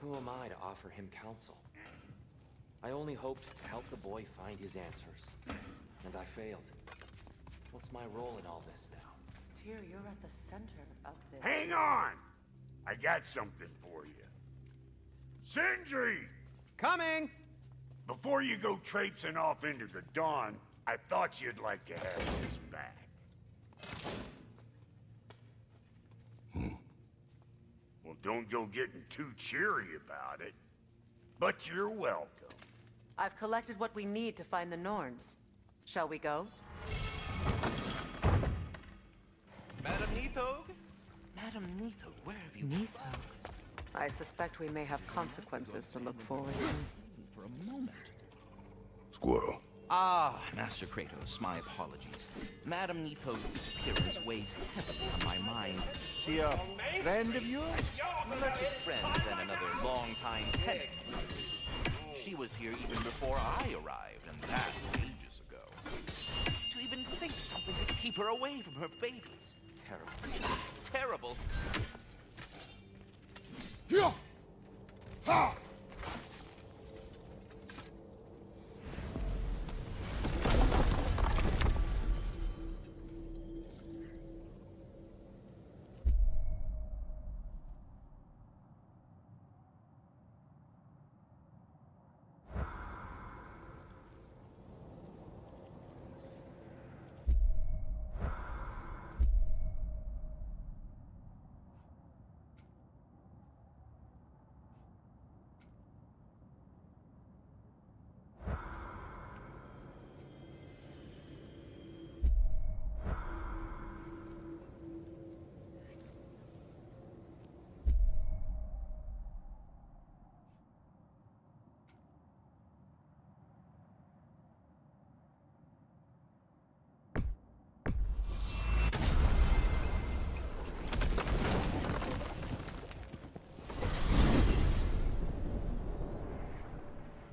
Who am I to offer him counsel? I only hoped to help the boy find his answers. And I failed. What's my role in all this now? Tyr, you're at the center of this. Hang on! I got something for you. Sindri! Coming! Before you go traipsing off into the dawn, I thought you'd like to have this back. Well, don't go getting too cheery about it. But you're welcome. I've collected what we need to find the Norns. Shall we go? Madam Neathog? Madam Neathog, where have you been? Neathog. I suspect we may have consequences to look forward to. For a moment. Squirrel. Ah, Master Kratos, my apologies. Madam Neathog's disappearance weighs heavily on my mind. She a friend of yours? Less a friend than another long-time tenant. She was here even before I arrived, and that ages ago. To even think something could keep her away from her babies. Terrible. Terrible. Yeah. Ha!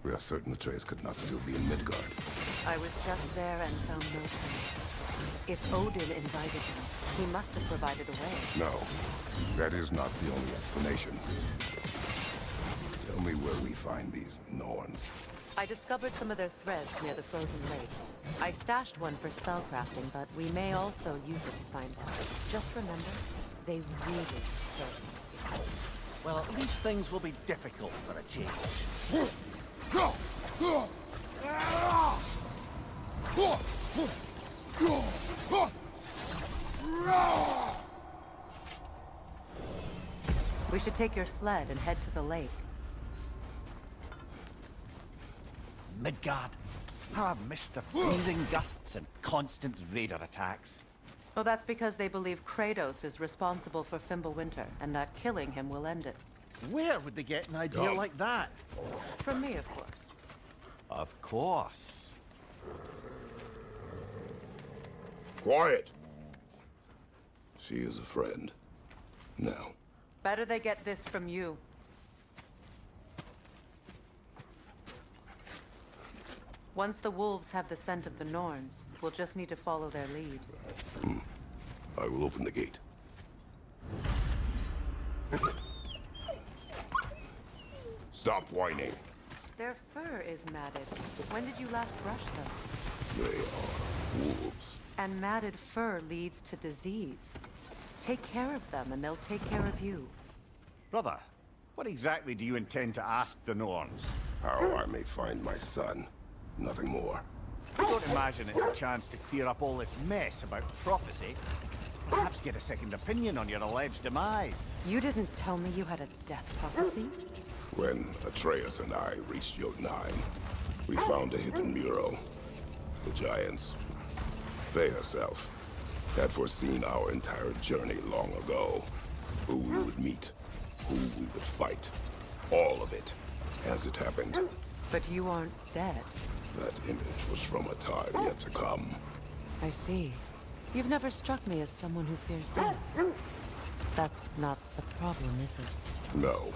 We are certain Atreus could not still be in Midgard. I was just there and found no trace. If Odin invited him, he must have provided a way. No, that is not the only explanation. Tell me where we find these Norns. I discovered some of their threads near the frozen lake. I stashed one for spellcrafting, but we may also use it to find them. Just remember, they really don't. Well, these things will be difficult for a change. We should take your sled and head to the lake. Midgard. How I've missed the freezing gusts and constant raider attacks. Well, that's because they believe Kratos is responsible for Fimbulwinter, and that killing him will end it. Where would they get an idea like that? From me, of course. Of course. Quiet! She is a friend. Now. Better they get this from you. Once the wolves have the scent of the Norns, we'll just need to follow their lead. I will open the gate. Stop whining. Their fur is matted. When did you last brush them? They are wolves. And matted fur leads to disease. Take care of them and they'll take care of you. Brother, what exactly do you intend to ask the Norns? How I may find my son. Nothing more. I don't imagine it's a chance to clear up all this mess about prophecy. Perhaps get a second opinion on your alleged demise. You didn't tell me you had a death prophecy? When Atreus and I reached Jotunheim, we found a hidden mural. The giants, Faye herself, had foreseen our entire journey long ago. Who we would meet, who we would fight. All of it, as it happened. But you aren't dead. That image was from a time yet to come. I see. You've never struck me as someone who fears death. That's not the problem, is it? No.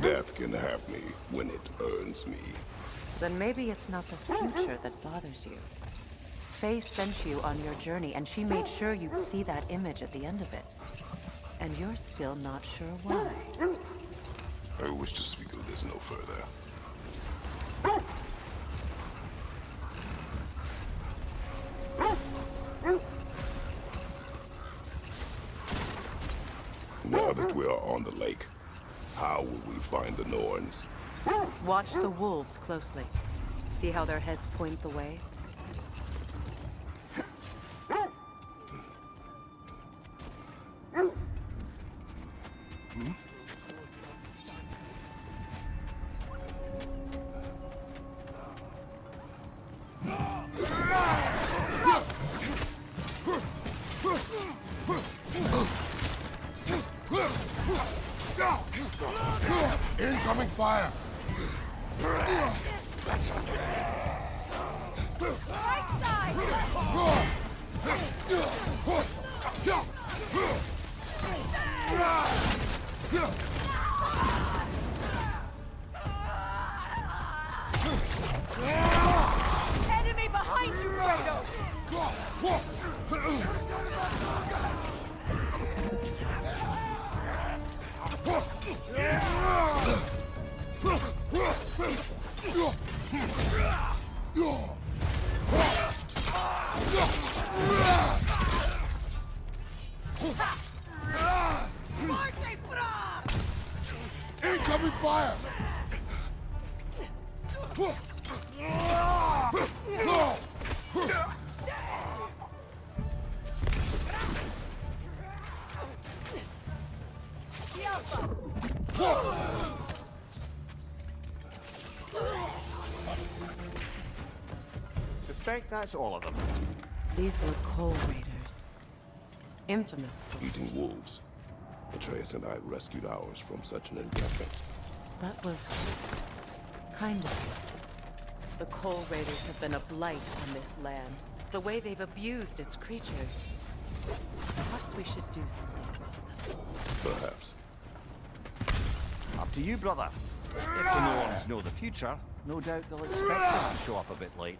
Death can have me when it earns me. Then maybe it's not the future that bothers you. Faye sent you on your journey, and she made sure you'd see that image at the end of it. And you're still not sure why. I wish to speak of this no further. Now that we are on the lake, how will we find the Norns? Watch the wolves closely. See how their heads point the way? Incoming fire! Enemy behind you, Kratos! Incoming fire! Suspect that's all of them. These were Coal Raiders. Infamous for... Eating wolves. Atreus and I rescued ours from such an encampment. That was... kind of... The Coal Raiders have been a blight on this land. The way they've abused its creatures. Perhaps we should do something about them. Perhaps. Up to you, brother. If the Norns know the future, no doubt they'll expect us to show up a bit late.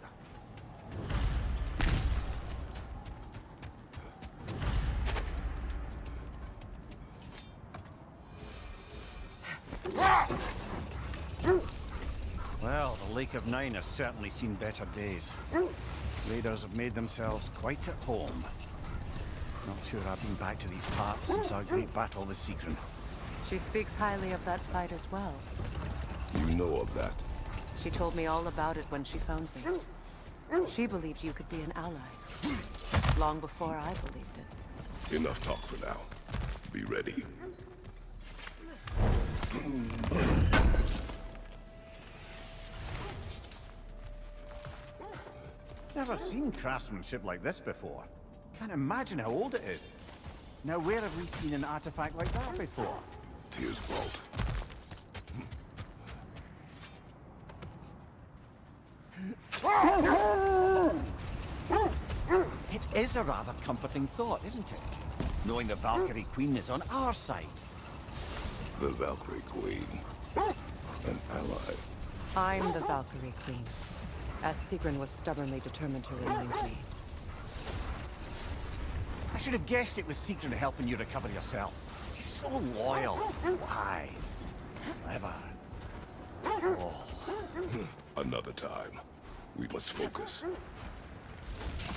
Well, the Lake of Nine has certainly seen better days. Raiders have made themselves quite at home. Not sure I've been back to these parts since our great battle with Sigrun. She speaks highly of that fight as well. You know of that? She told me all about it when she found me. She believed you could be an ally. Long before I believed it. Enough talk for now. Be ready. Never seen craftsmanship like this before. Can't imagine how old it is. Now, where have we seen an artifact like that before? Tyr's vault. It is a rather comforting thought, isn't it? Knowing the Valkyrie Queen is on our side. The Valkyrie Queen. An ally. I'm the Valkyrie Queen, as Sigrun was stubbornly determined to remind me. I should have guessed it was Sigrun helping you recover yourself. She's so loyal. Why? Clever. Oh. Another time. We must focus.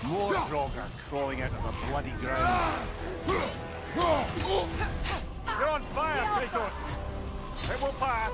More Draugr crawling out of the bloody ground. You're on fire, Kratos! It will pass!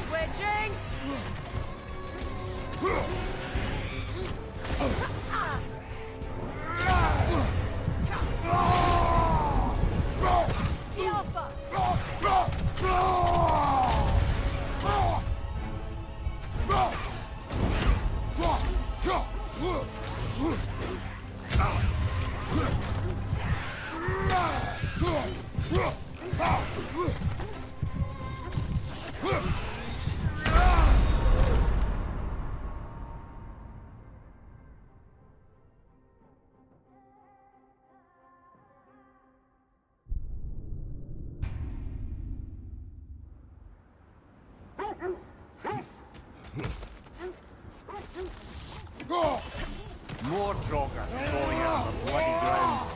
Switching! after falling out on the bloody ground.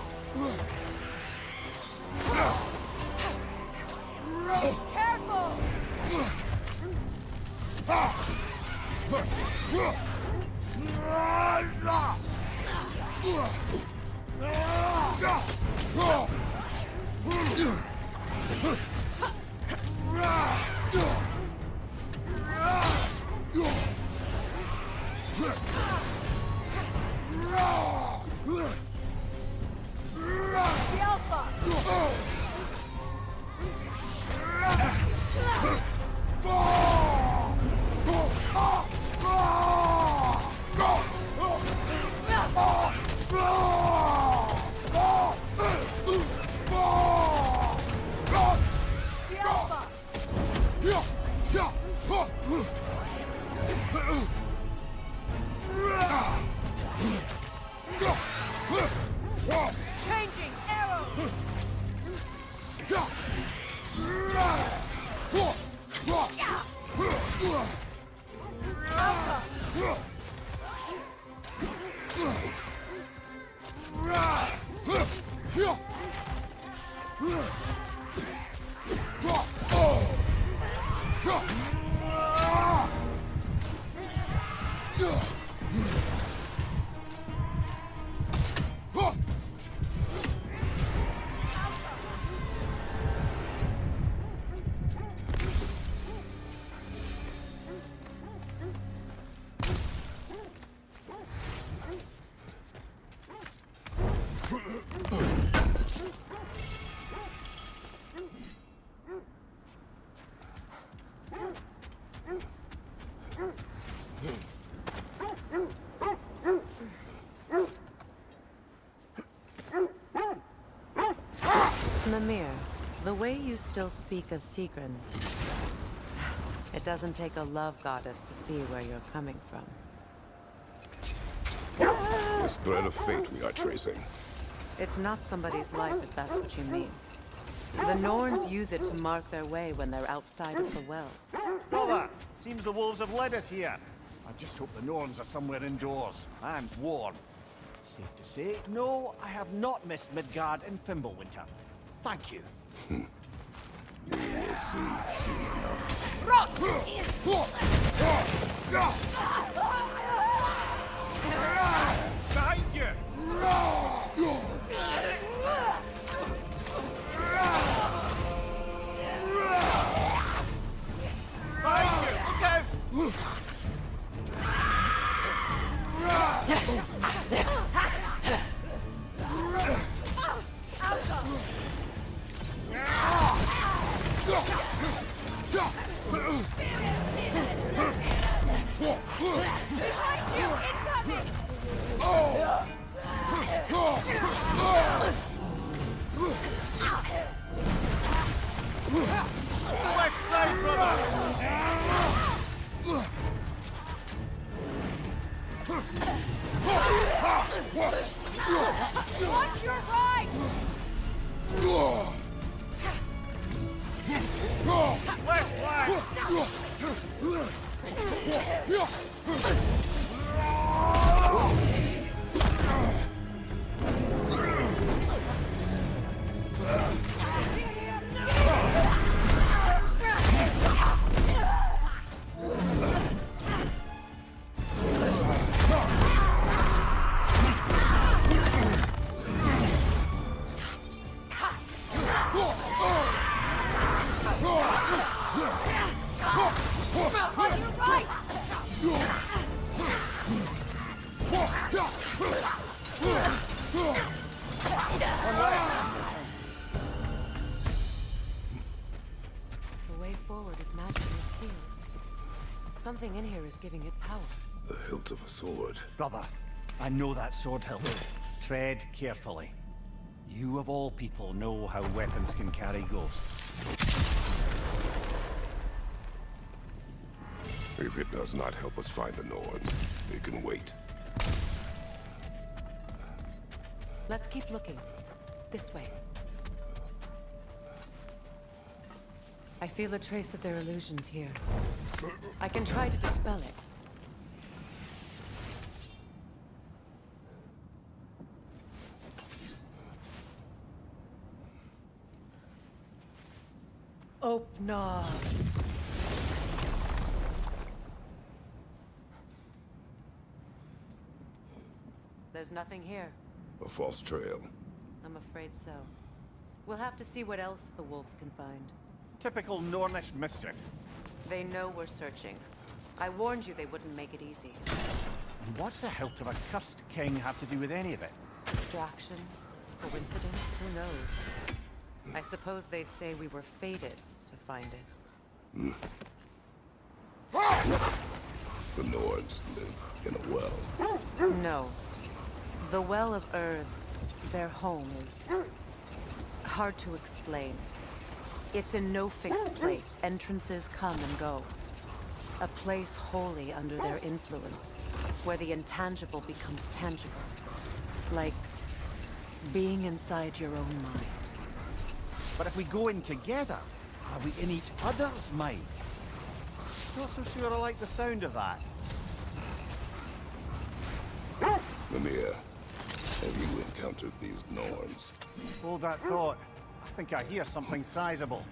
Mimir, the way you still speak of Sigrun, it doesn't take a love goddess to see where you're coming from. This thread of fate we are tracing. It's not somebody's life, if that's what you mean. The Norns use it to mark their way when they're outside of the well. Brother, seems the wolves have led us here. I just hope the Norns are somewhere indoors and warm. Safe to say, no, I have not missed Midgard and Fimbulwinter. Thank you. We will see soon enough. Behind you! Behind you! Look out! Left side, brother! Watch your right! Left flank! The way forward is magically sealed. Something in here is giving it power. The hilt of a sword. Brother, I know that sword hilt. Tread carefully. You of all people know how weapons can carry ghosts. If it does not help us find the Norns, it can wait. Let's keep looking. This way. I feel a trace of their illusions here. I can try to dispel it. Opnar. There's nothing here. A false trail. I'm afraid so. We'll have to see what else the wolves can find. Typical Nornish mischief. They know we're searching. I warned you they wouldn't make it easy. And what's the hilt of a cursed king have to do with any of it? Distraction? Coincidence? Who knows? I suppose they'd say we were fated to find it. The Nords live in a well. No. The Well of Earth, their home, is hard to explain. It's in no fixed place. Entrances come and go. A place wholly under their influence, where the intangible becomes tangible. Like being inside your own mind. But if we go in together, are we in each other's mind? Not so sure I like the sound of that. Mimir, have you encountered these Norns? Hold that thought. I think I hear something sizable.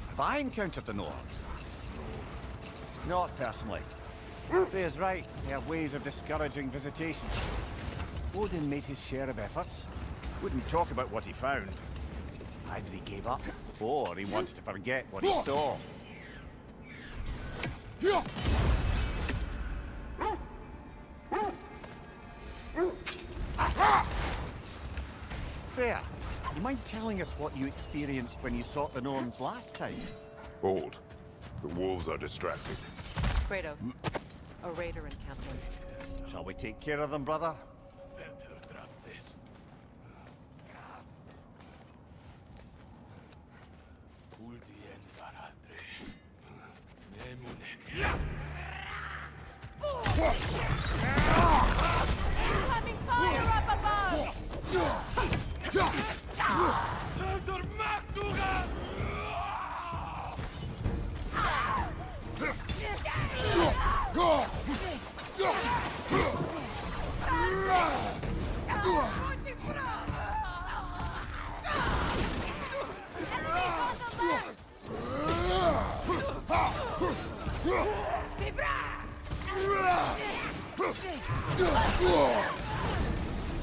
Have I encountered the Nords? Not personally. Freya's right, they have ways of discouraging visitation. Odin made his share of efforts. Wouldn't talk about what he found. Either he gave up, or he wanted to forget what he saw. Freya, you mind telling us what you experienced when you sought the Norns last time? Hold. The wolves are distracted. Kratos, a raider encampment. Shall we take care of them, brother? Incoming fire up above!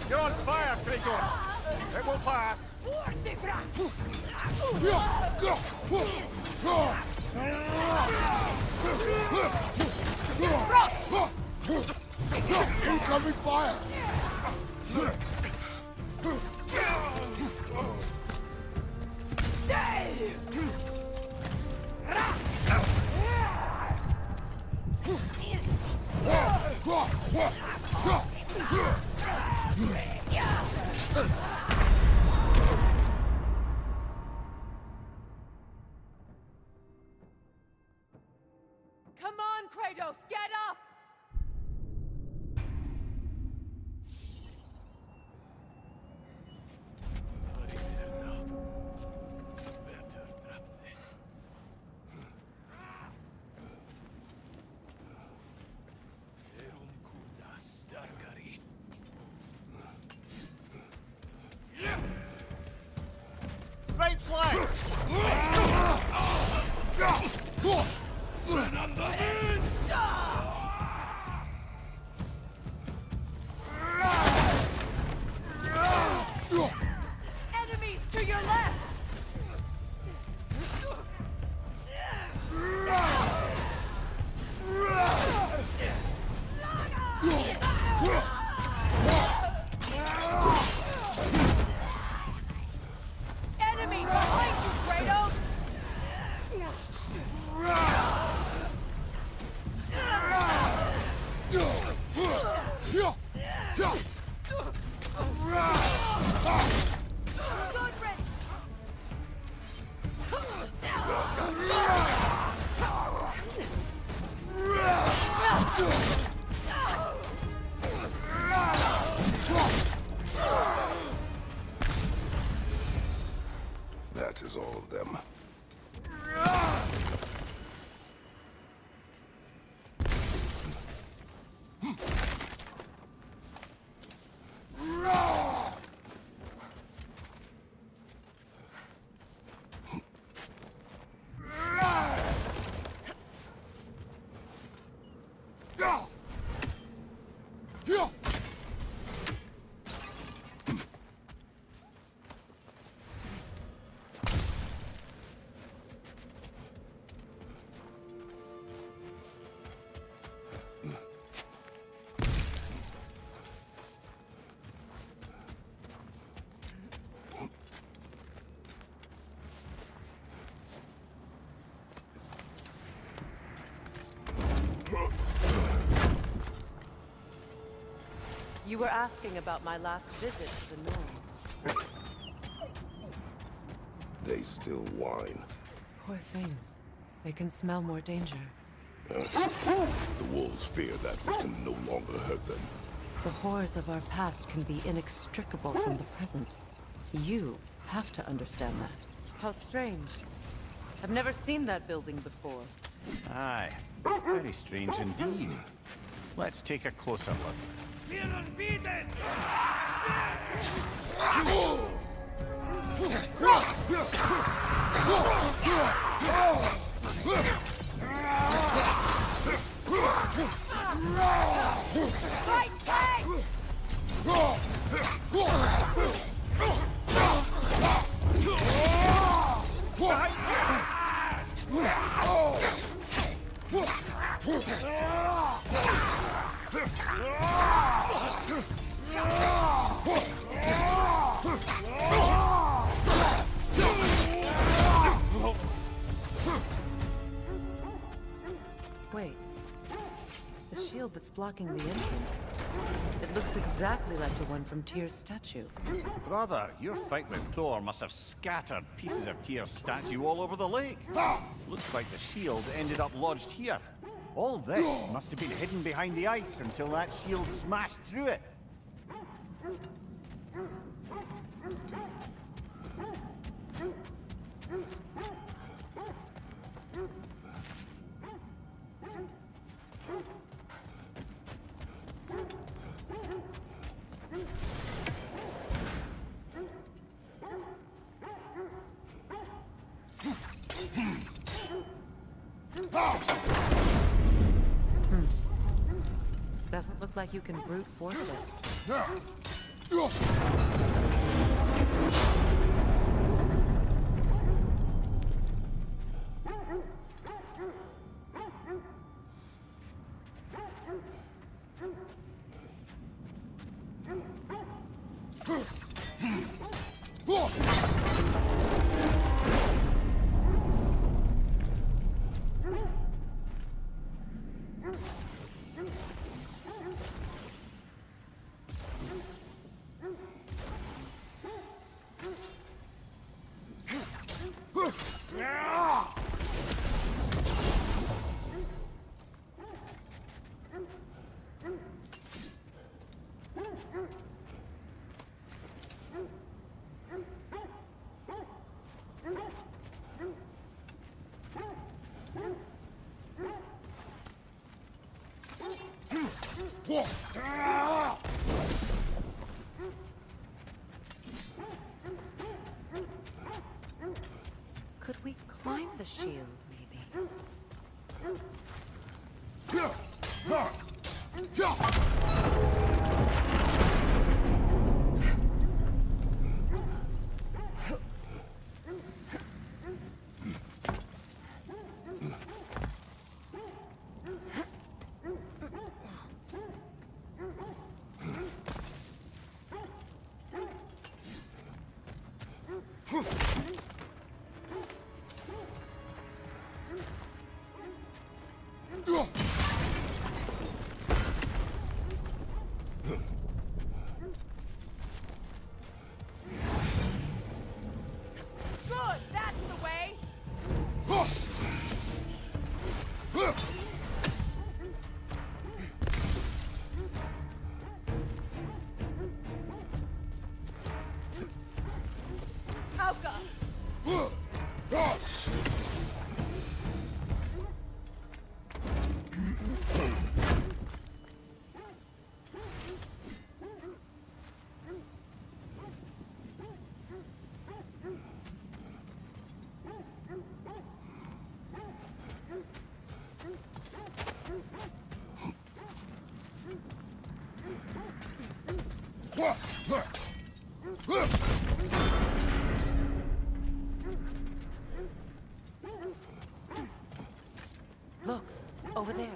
You're on fire, Kratos! It will pass! Incoming fire! Come on, Kratos, get up! You were asking about my last visit to the North. They still whine. Poor things. They can smell more danger. The wolves fear that which can no longer hurt them. The horrors of our past can be inextricable from the present. You have to understand that. How strange. I've never seen that building before. Aye, very strange indeed. Let's take a closer look. Wait. The shield that's blocking the entrance. It looks exactly like the one from Tyr's statue. Brother, your fight with Thor must have scattered pieces of Tyr's statue all over the lake. Looks like the shield ended up lodged here. All this must have been hidden behind the ice until that shield smashed through it. Doesn't look like you can brute force it. Could we climb the shield, maybe? Look, over there.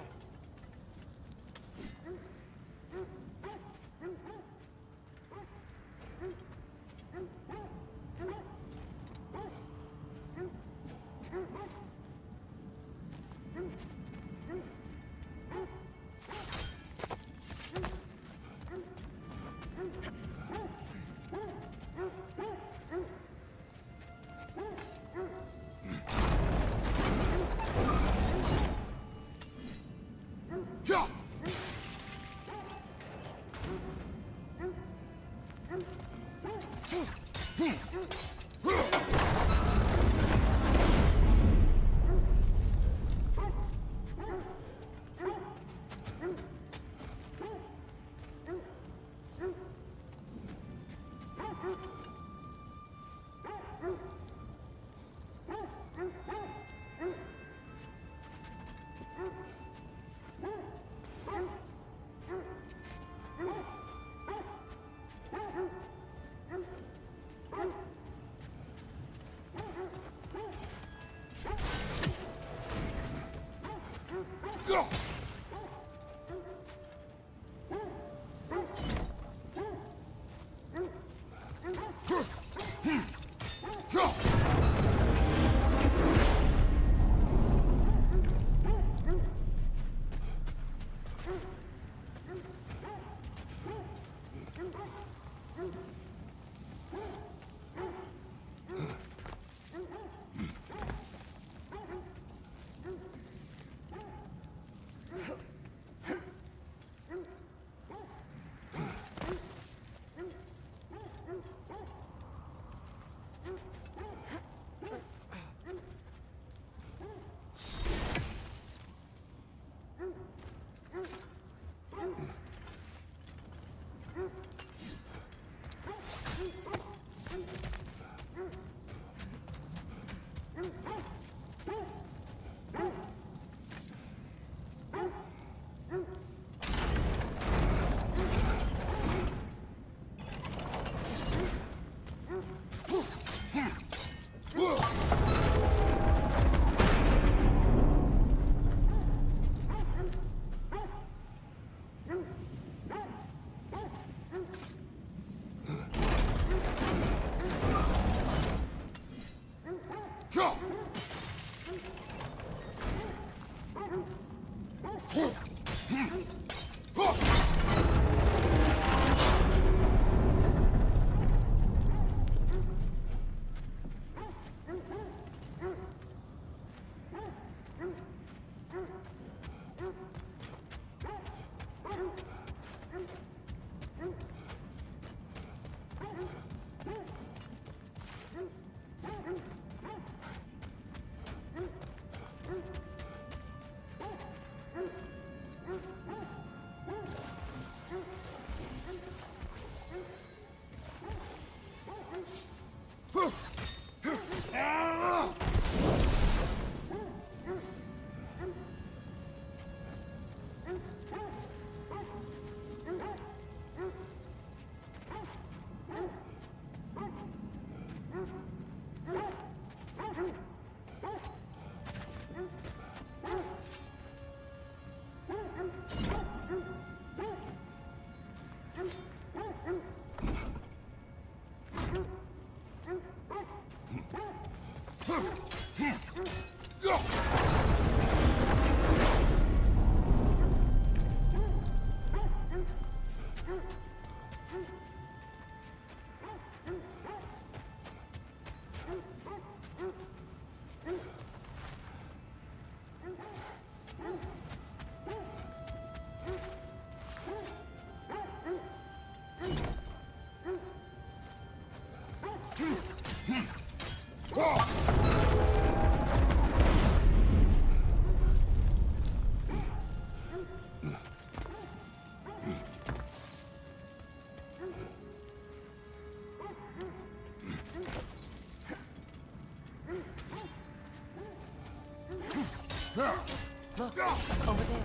Look, over there.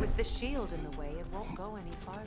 With the shield in the way, it won't go any farther.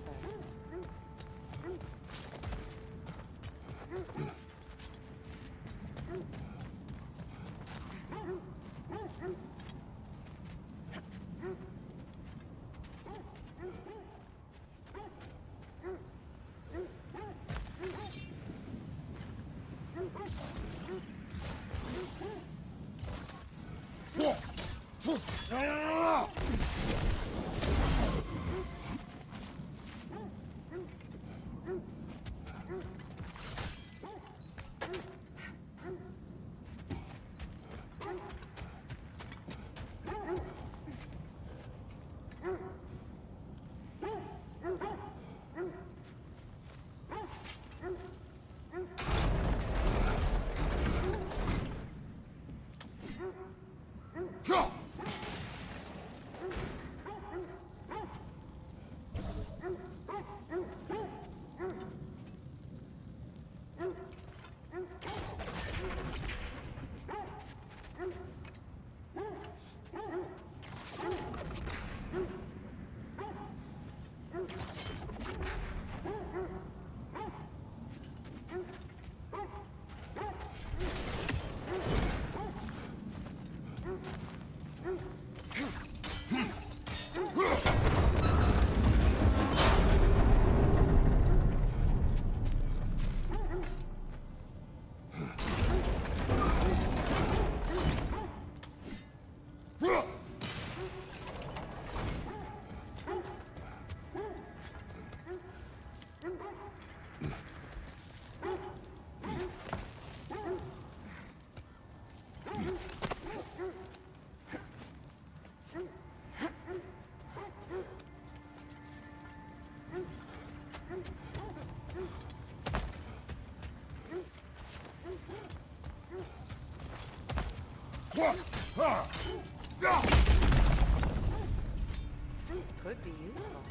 Could be useful.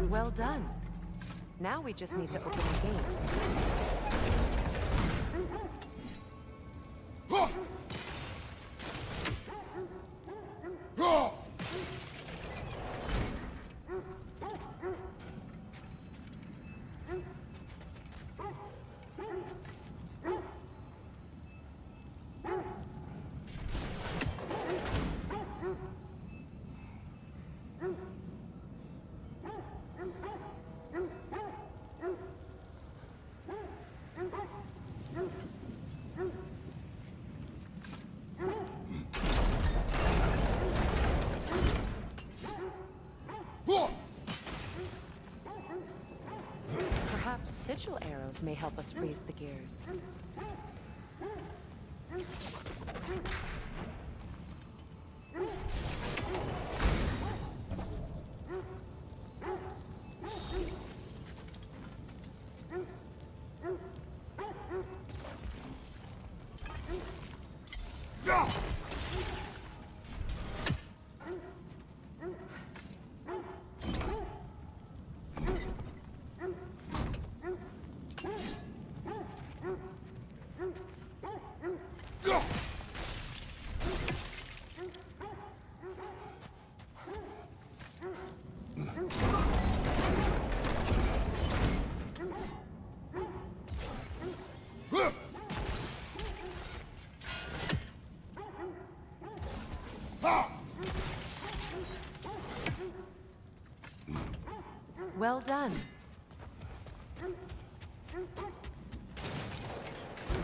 Well done. Now we just need to open the gate. Perhaps sigil arrows may help us freeze the gears. Well done.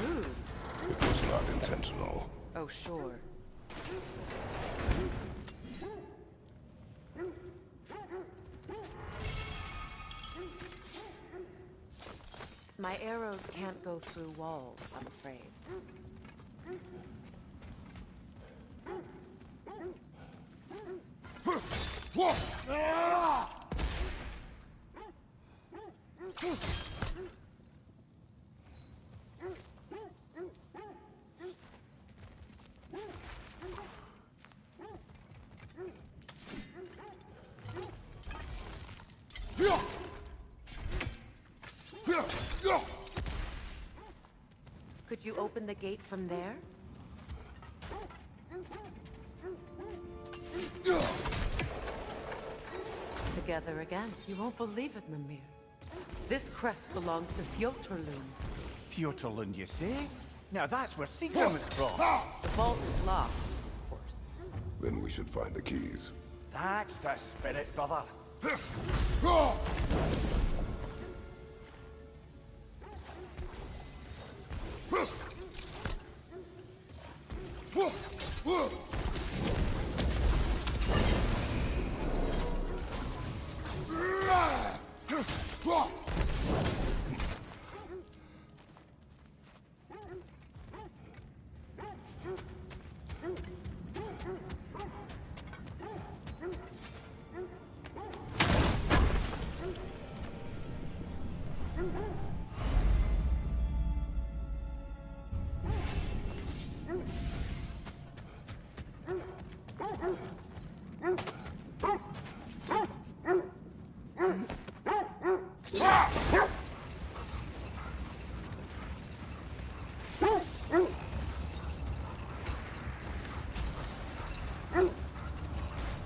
Rude. It's not intentional. Oh, sure. My arrows can't go through walls, I'm afraid. Could you open the gate from there? Together again. You won't believe it, Mimir. This crest belongs to Fjotorlund. Fjotorlund, you say? Now that's where Seagram is from. The vault is locked, of course. Then we should find the keys. That's the spirit, brother.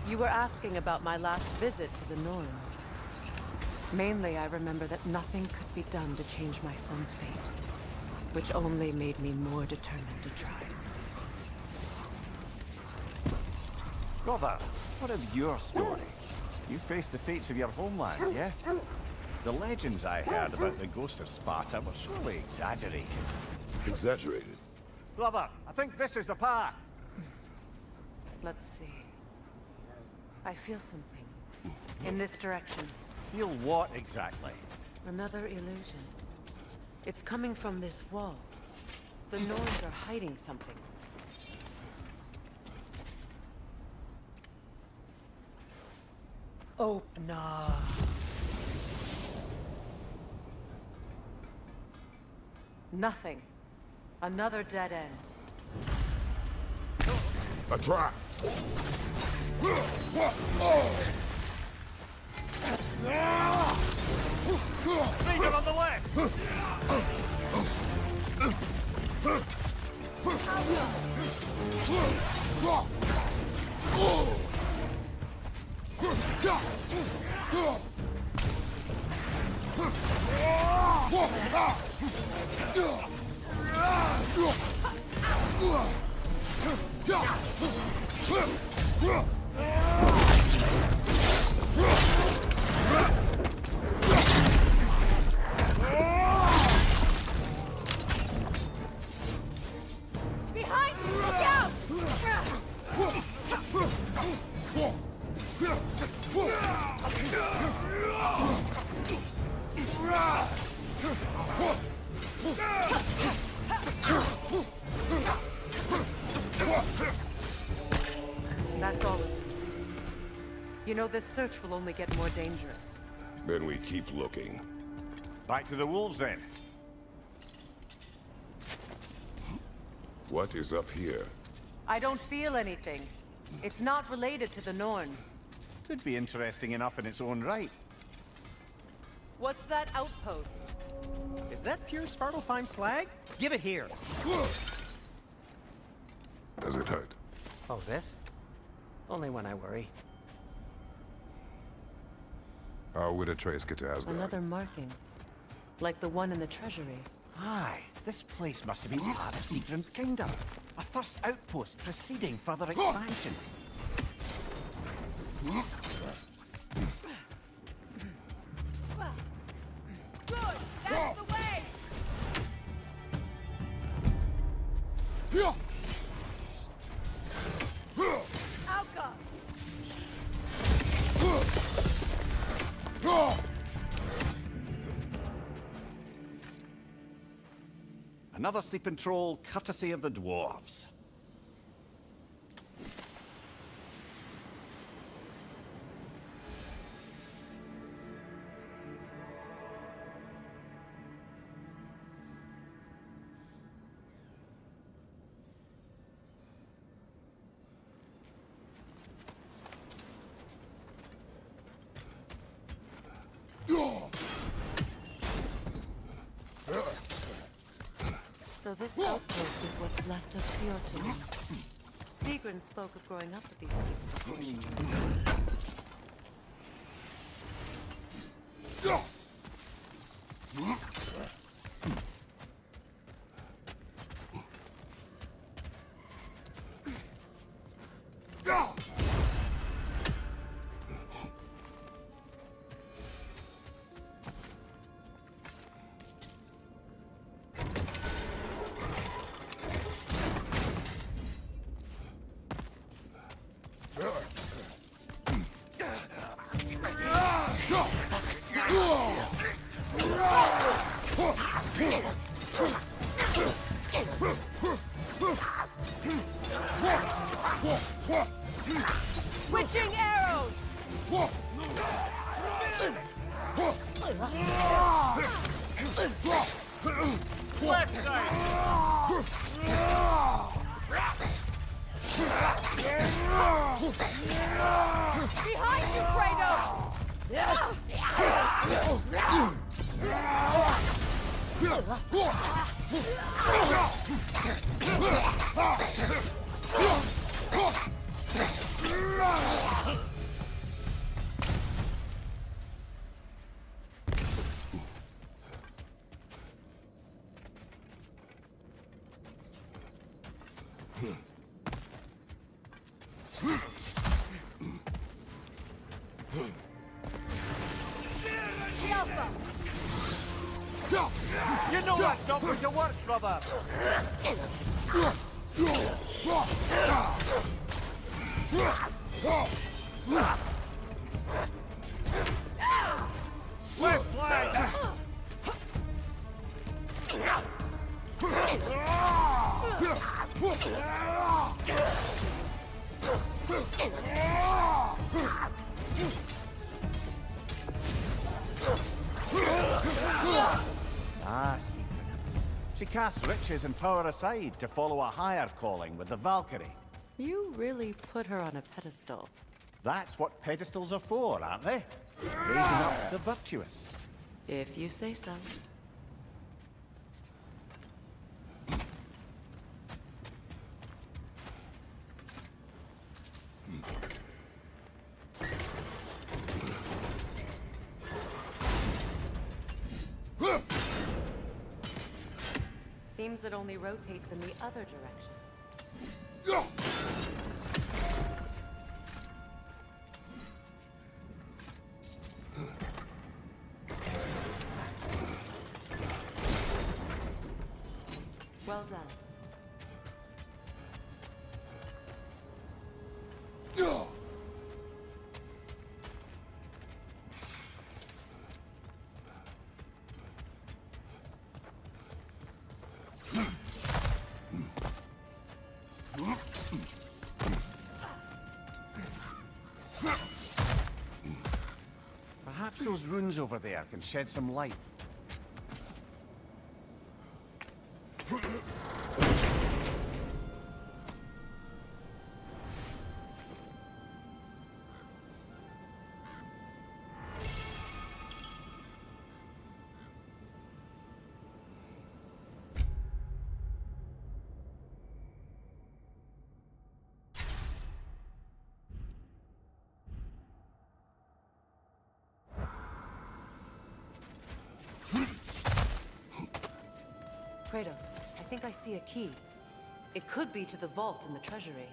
You were asking about my last visit to the Norns. Mainly, I remember that nothing could be done to change my son's fate, which only made me more determined to try. Brother, what of your story? You faced the fates of your homeland, yeah? The legends I heard about the ghost of Sparta were surely exaggerated. Exaggerated? Brother, I think this is the path. Let's see. I feel something. In this direction. Feel what exactly? Another illusion. It's coming from this wall. The Norns are hiding something. Open up. Nothing. Another dead end. A trap! Leaven on the left! Behind you! Look out! That's all. You know, this search will only get more dangerous. Then we keep looking. Back to the wolves then. What is up here? I don't feel anything. It's not related to the Norns. Could be interesting enough in its own right. What's that outpost? Is that pure Svartalfheim slag? Give it here. Does it hurt? Oh, this? Only when I worry. How would Atreus get to Asgard? Another marking. Like the one in the treasury. Aye, this place must have been part of Seagram's kingdom. A first outpost preceding further expansion. Good! That's the way! Outcome! Another sleeping troll, courtesy of the dwarves. So this outpost is what's left of Fjortun. Sigrun spoke of growing up with these people. Switching arrows! Left side! Behind you, Kratos! You know what's not going to work, brother! Left flank! Ah, Secret. She casts riches and power aside to follow a higher calling with the Valkyrie. You really put her on a pedestal. That's what pedestals are for, aren't they? Raising up the virtuous. If you say so. Seems it only rotates in the other direction. Well done. Perhaps those runes over there can shed some light. Kratos, I think I see a key. It could be to the vault in the treasury.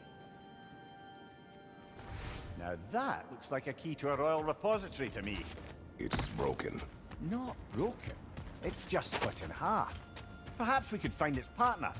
Now that looks like a key to a royal repository to me. It is broken. Not broken. It's just split in half. Perhaps we could find its partner.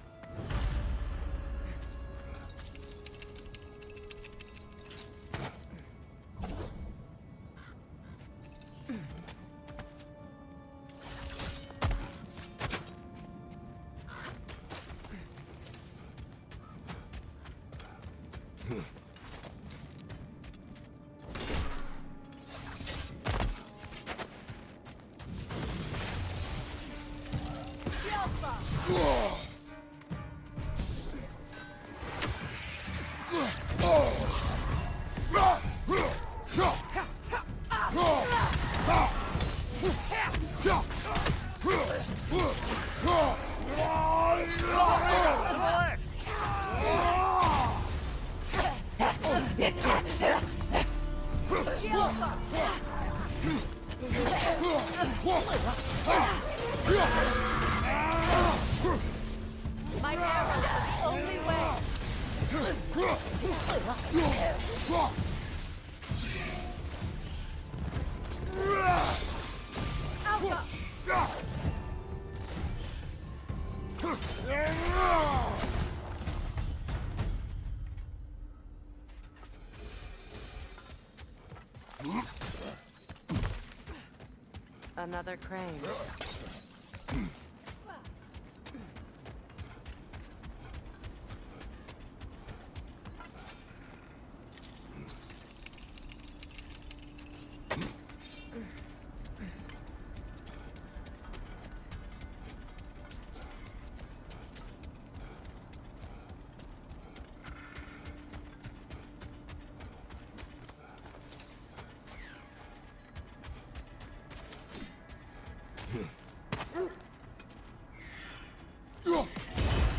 Another crane.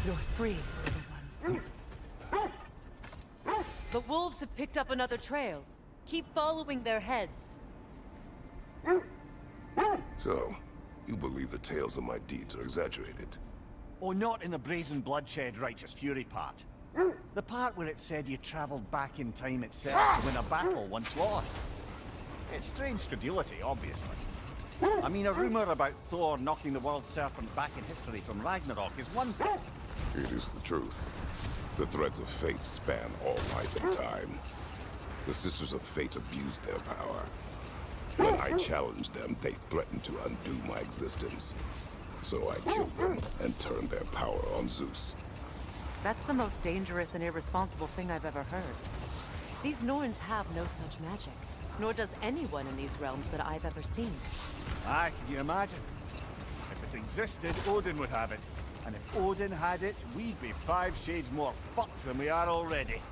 You're free, little one. The wolves have picked up another trail. Keep following their heads. So, you believe the tales of my deeds are exaggerated? Oh, not in the brazen bloodshed righteous fury part. The part where it said you traveled back in time itself to win a battle once lost. It's strange credulity, obviously. I mean, a rumor about Thor knocking the world serpent back in history from Ragnarok is one thing. It is the truth. The threads of fate span all life and time. The Sisters of Fate abused their power. When I challenged them, they threatened to undo my existence. So I killed them and turned their power on Zeus. That's the most dangerous and irresponsible thing I've ever heard. These Norns have no such magic, nor does anyone in these realms that I've ever seen. Aye, can you imagine? If it existed, Odin would have it. And if Odin had it, we'd be 5 shades more fucked than we are already.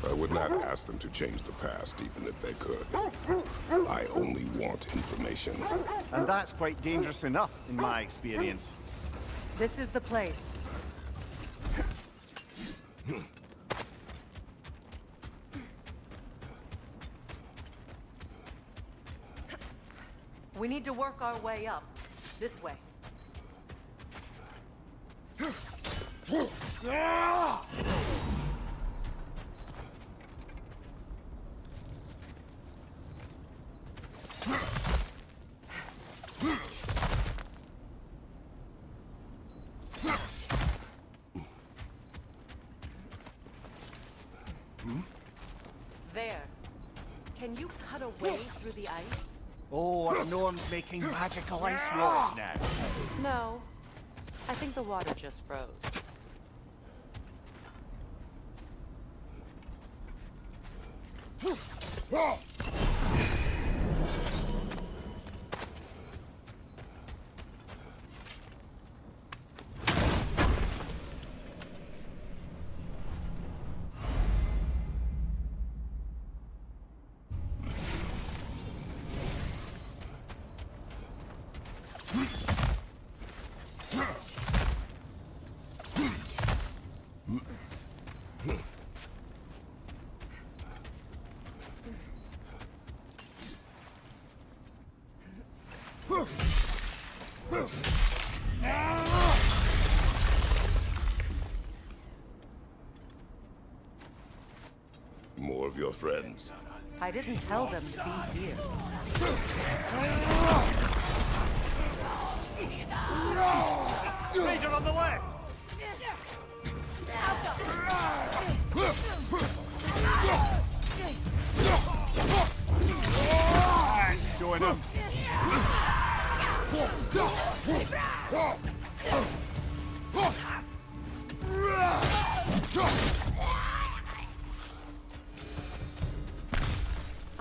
I would not ask them to change the past, even if they could. I only want information. And that's quite dangerous enough, in my experience. This is the place. We need to work our way up. This way. There. Can you cut a way through the ice? Oh, are the Norns making magical ice walls now? No. I think the water just froze. More of your friends. I didn't tell them to be here. Razer on the left! Join them.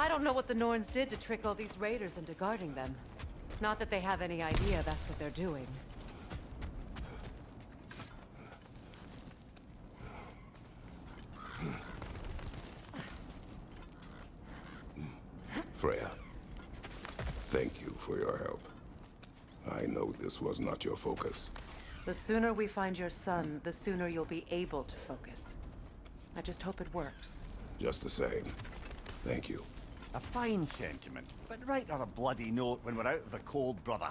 I don't know what the Norns did to trick all these raiders into guarding them. Not that they have any idea that's what they're doing. Freya, thank you for your help. I know this was not your focus. The sooner we find your son, the sooner you'll be able to focus. I just hope it works. Just the same, thank you. A fine sentiment, but write on a bloody note when we're out of the cold, brother.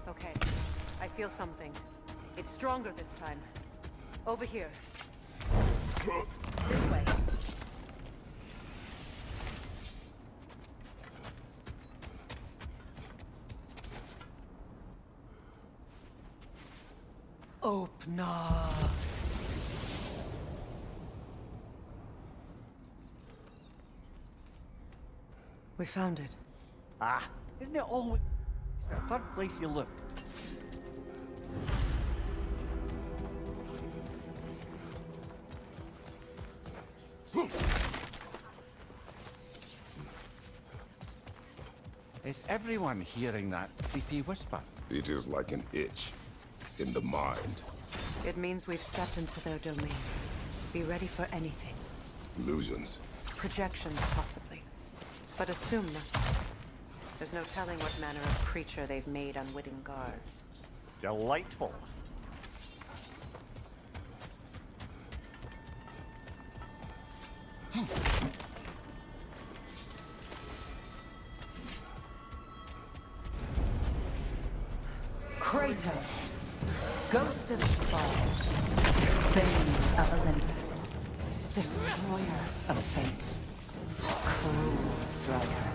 Okay, I feel something. It's stronger this time. Over here. This way. Open up. We found it. Ah, isn't it always... It's the third place you look. Is everyone hearing that creepy whisper? It is like an itch in the mind. It means we've stepped into their domain. Be ready for anything. Illusions. Projections, possibly. But assume nothing. There's no telling what manner of creature they've made unwitting guards. Delightful. Kratos, ghost of Sol, bane of Olympus, destroyer of fate, cruel striker,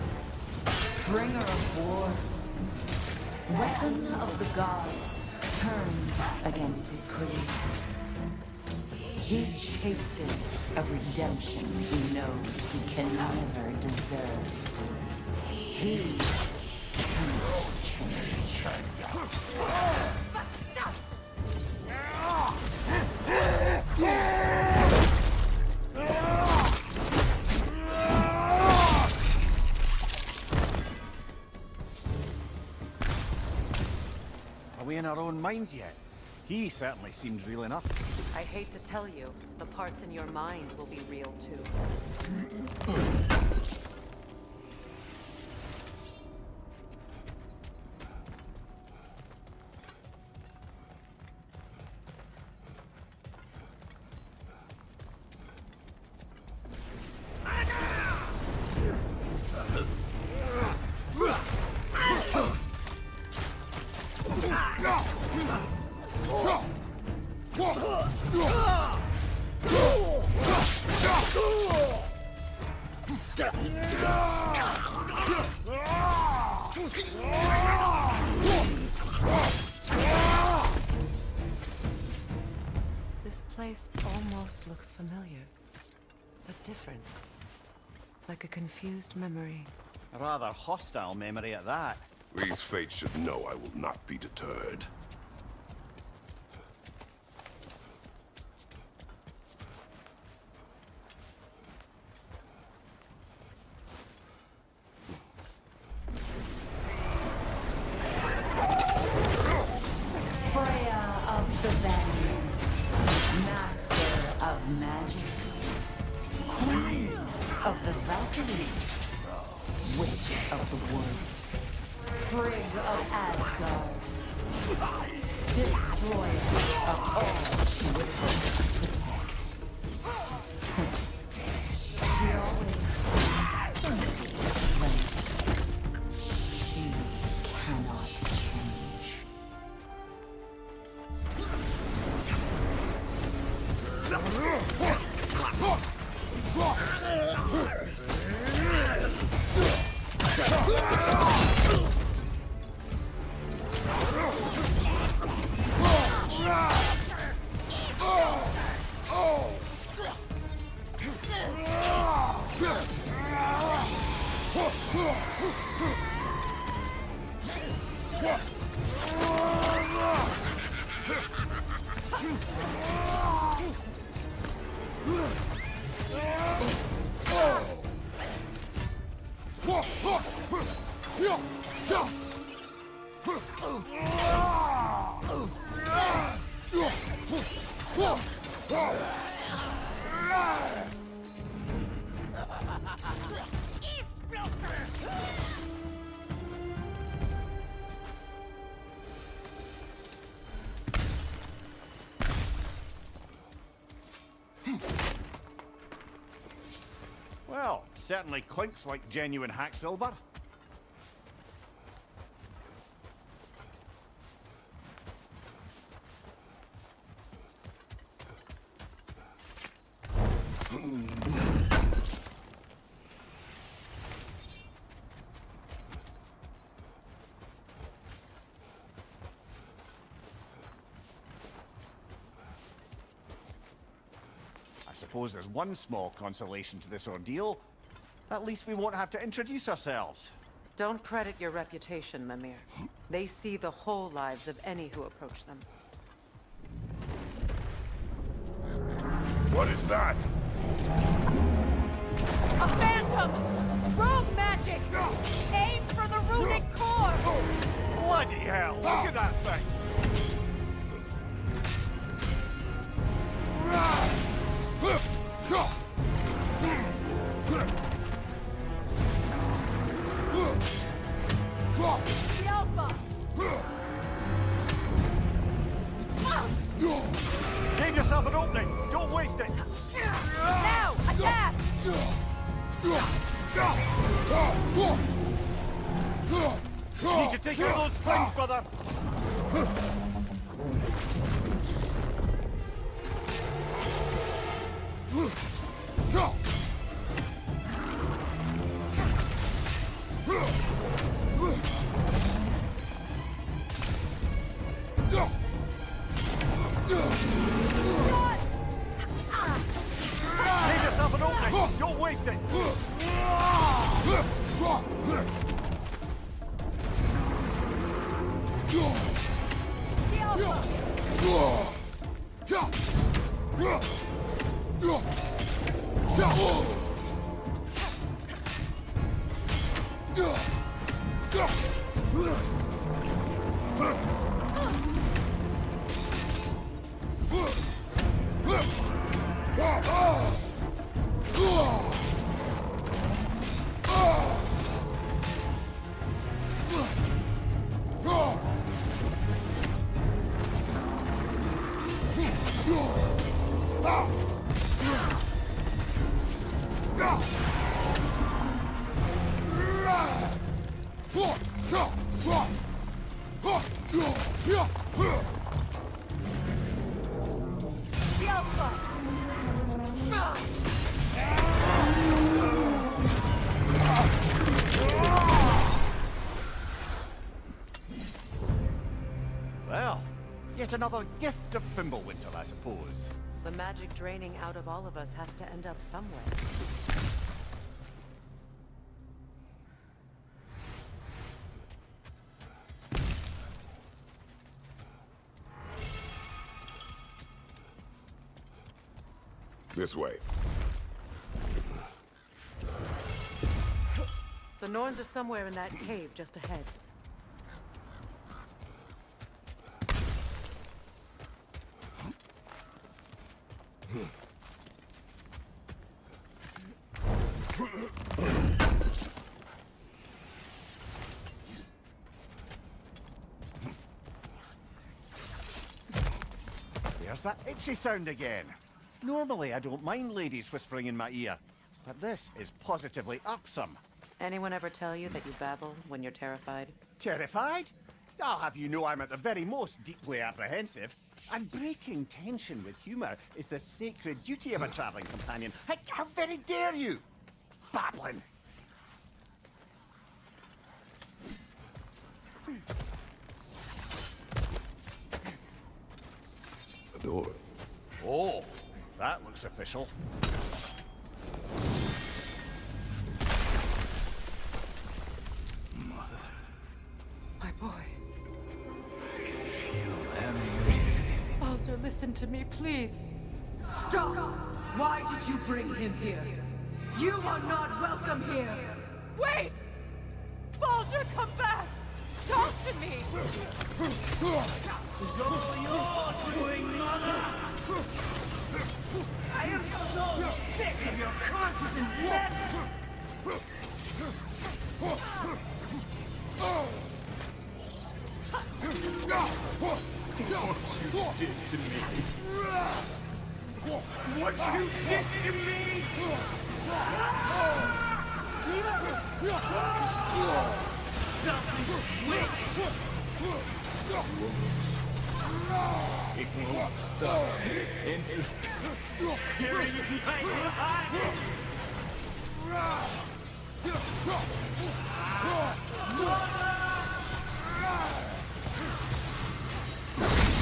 bringer of war, weapon of the gods, turned against his creators. He chases a redemption he knows he can never deserve. He cannot change. Are we in our own minds yet? He certainly seems real enough. I hate to tell you, the parts in your mind will be real too. This place almost looks familiar, but different. Like a confused memory. A rather hostile memory at that. These fates should know I will not be deterred. Freya of the Vanguard, master of magics, queen of the Valkyries, witch of the woods, Frigg of Asgard, destroyer of all she would hope to protect. She always finds something to blame. She cannot change. Well, certainly clinks like genuine hack silver. I suppose there's one small consolation to this ordeal. At least we won't have to introduce ourselves. Don't credit your reputation, Mimir. They see the whole lives of any who approach them. What is that? A phantom! Rogue magic! Aim for the runic core! Bloody hell! Look at that thing! The Alpha! Give yourself an opening! Don't waste it! Now! Attack! Need to take care of those things, brother! Give yourself an opening! Don't waste it! The Alpha! Well, yet another gift of Fimbulwinter, I suppose. The magic draining out of all of us has to end up somewhere. This way. The Norns are somewhere in that cave just ahead. There's that itchy sound again. Normally, I don't mind ladies whispering in my ear, but this is positively irksome. Anyone ever tell you that you babble when you're terrified? Terrified? I'll have you know I'm at the very most deeply apprehensive. And breaking tension with humor is the sacred duty of a traveling companion. How very dare you? Babbling! The door. Oh, that looks official. My boy. to me, please. Stop! Why did you bring him here? You are not welcome here! Wait! Baldur, come back! Talk to me! This is all you're doing, Mother! I am so sick of your constant methods! What you did to me! What you did to me! Selfish witch! It won't stop any tearing in my heart!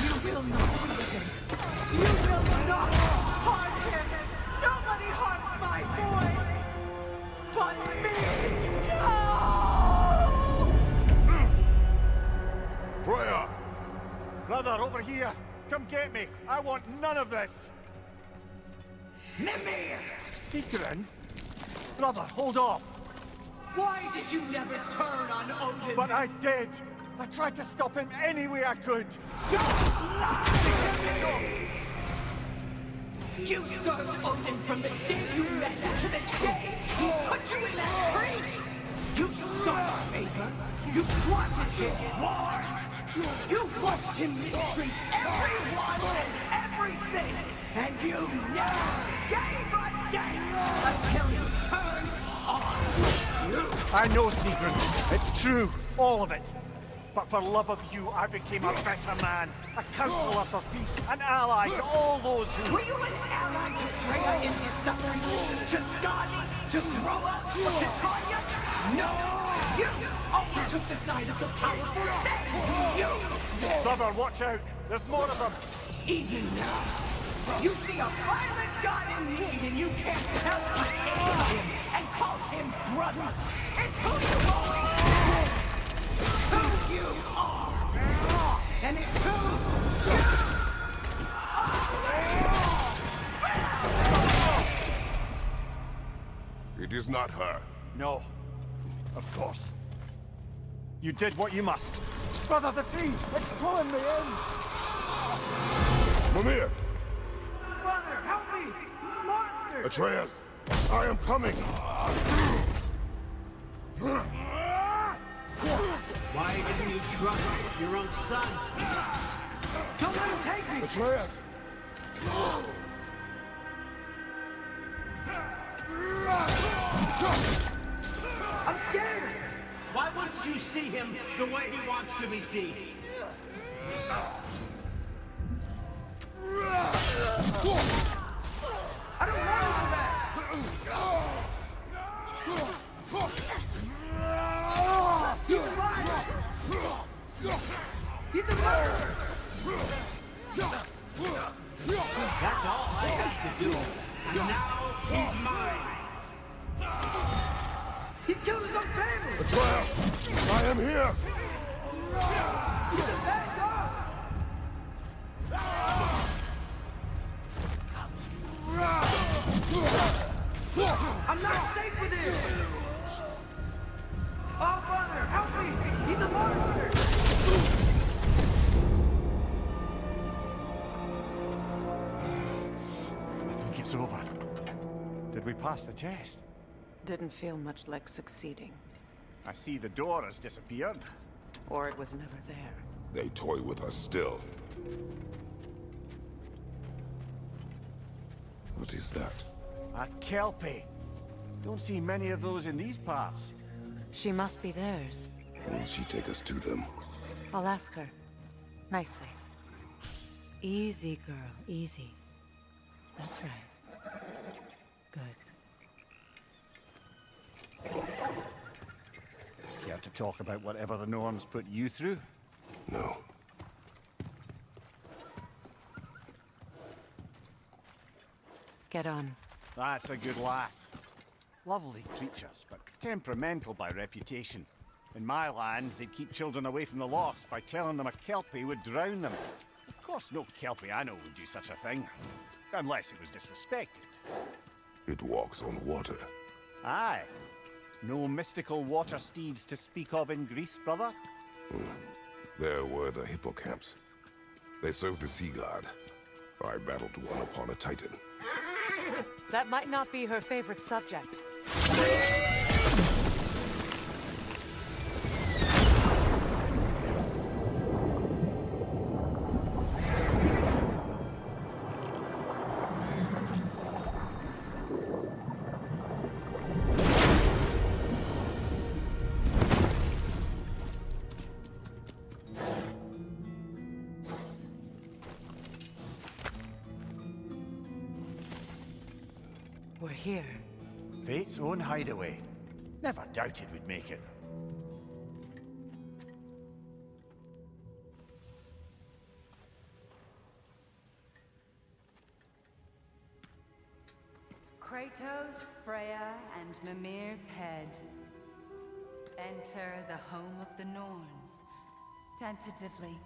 You will not kill him! You will not harm him! Nobody harms my boy! But me! No! Freya! Brother, over here! Come get me! I want none of this! Mimir! Secret? Brother, hold off! Why did you never turn on Odin? But I did! I tried to stop him any way I could! Don't lie to me! You served Odin from the day you met him to the day he put you in that tree! You sought favor! You wanted his wars! You watched him mistreat everyone and everything! And you never gave a damn until you turned on you! I know, Secret. It's true. All of it. But for love of you, I became a better man. A counselor for peace. An ally to all those who... Were you an ally to Freya in his suffering? To Skadi? To Groa? To Tanya? No! You always took the side of the powerful. Then you... Brother, watch out. There's more of them. Even now, you see a violent god in need and you can't help but aid him and call him brother. It's who you are! Who you are! And it's who you It is not her. No. Of course. You did what you must. Brother, the tree! It's pulling me in! Mimir! Brother, help me! Monster! Atreus! I am coming! Why didn't you trust your own son? Don't let him take me! Atreus! I'm scared! Why wouldn't you see him the way he wants to be seen? I don't want to do that! He's a murderer! He's a murderer! That's all I have to do. And now he's mine. He's killed his own family! Atreus! I am here! He's a bad dog! I'm not safe with him! Oh, brother, help me! He's a monster! I think it's over. Did we pass the test? Didn't feel much like succeeding. I see the door has disappeared. Or it was never there. They toy with us still. What is that? A Kelpie. Don't see many of those in these parts. She must be theirs. Will she take us to them? I'll ask her. Nicely. Easy, girl. Easy. That's right. Good. Care to talk about whatever the norms put you through? No. Get on. That's a good lass. Lovely creatures, but temperamental by reputation. In my land, they'd keep children away from the lochs by telling them a Kelpie would drown them. Of course, no Kelpie I know would do such a thing. Unless it was disrespected. It walks on water. Aye. No mystical water steeds to speak of in Greece, brother? There were the hippocamps. They served the sea god. I battled one upon a titan. That might not be her favorite subject. We're here. Fate's own hideaway. Never doubted we'd make it. Kratos, Freya, and Mimir's head. Enter the home of the Norns. Tentatively.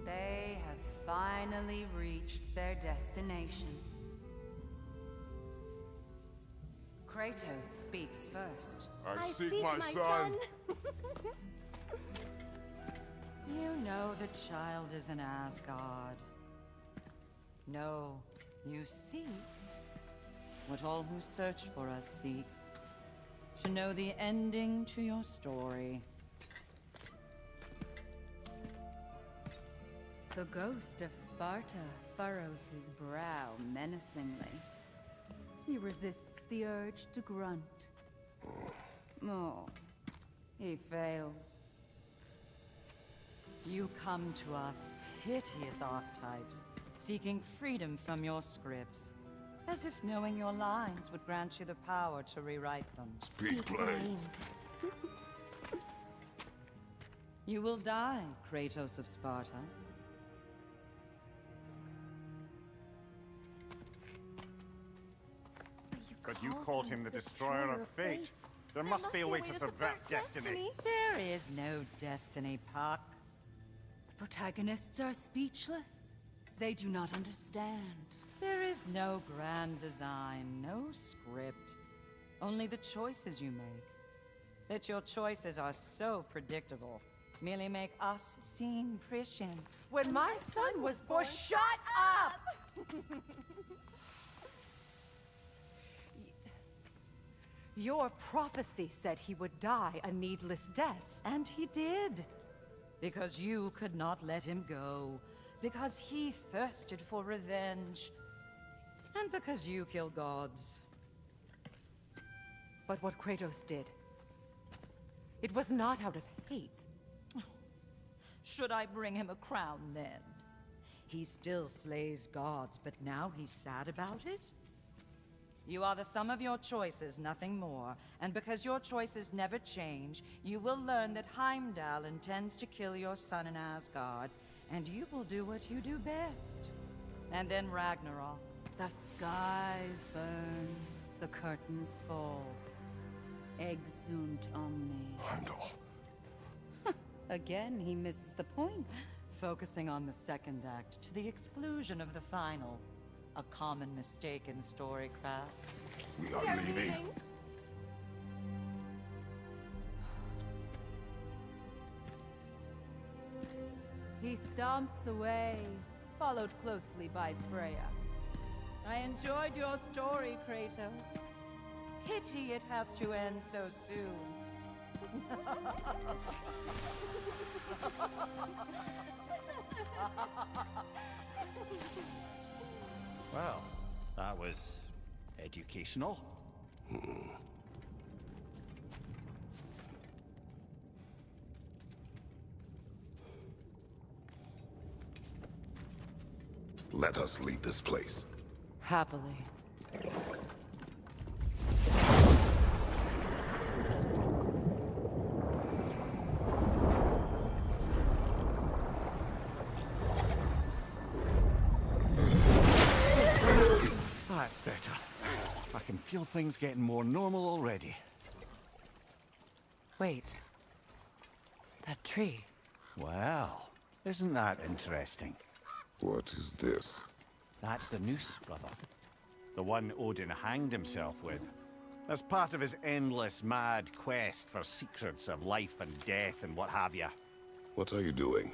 They have finally reached their destination. Kratos speaks first. I seek my son. You know the child is an Asgard. No, you seek what all who search for us seek. To know the ending to your story. The ghost of Sparta furrows his brow menacingly. He resists the urge to grunt. Oh, he fails. You come to us, piteous archetypes, seeking freedom from your scripts. As if knowing your lines would grant you the power to rewrite them. Speak plain. You will die, Kratos of Sparta. But you called him the Destroyer of Fate. There must be a way to subvert destiny. There is no destiny, Puck. The protagonists are speechless. They do not understand. There is no grand design, no script. Only the choices you make. That your choices are so predictable merely make us seem prescient. When my son was born, shut up! Your prophecy said he would die a needless death. And he did. Because you could not let him go. Because he thirsted for revenge. And because you kill gods. But what Kratos did, it was not out of hate. Should I bring him a crown then? He still slays gods, but now he's sad about it? You are the sum of your choices, nothing more. And because your choices never change, you will learn that Heimdall intends to kill your son in Asgard, and you will do what you do best. And then Ragnarok. The skies burn, the curtains fall. Exunt omnes. Heimdall. Again, he misses the point. Focusing on the second act to the exclusion of the final. A common mistake in storycraft. We are leaving. He stomps away, followed closely by Freya. I enjoyed your story, Kratos. Pity it has to end so soon. Well, that was educational. Let us leave this place. Happily. That's better. I can feel things getting more normal already. Wait, That tree. Well, isn't that interesting? What is this? That's the noose, brother. The one Odin hanged himself with. As part of his endless, mad quest for secrets of life and death and what have you. What are you doing?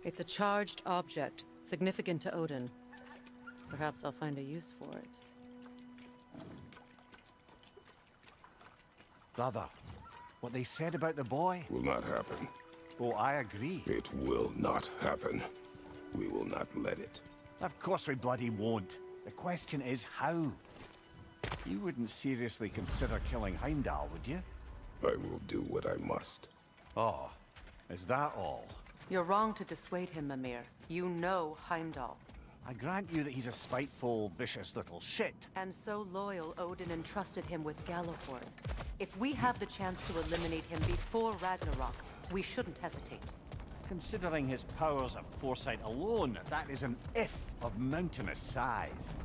It's a charged object, significant to Odin. Perhaps I'll find a use for it. Brother, what they said about the boy? Will not happen. Oh, I agree. It will not happen. We will not let it. Of course we bloody won't. The question is how? You wouldn't seriously consider killing Heimdall, would you? I will do what I must. Oh, is that all? You're wrong to dissuade him, Mimir. You know Heimdall. I grant you that he's a spiteful, vicious little shit. And so loyal, Odin entrusted him with Gjallarhorn. If we have the chance to eliminate him before Ragnarok, we shouldn't hesitate. Considering his powers of foresight alone, that is an if of mountainous size.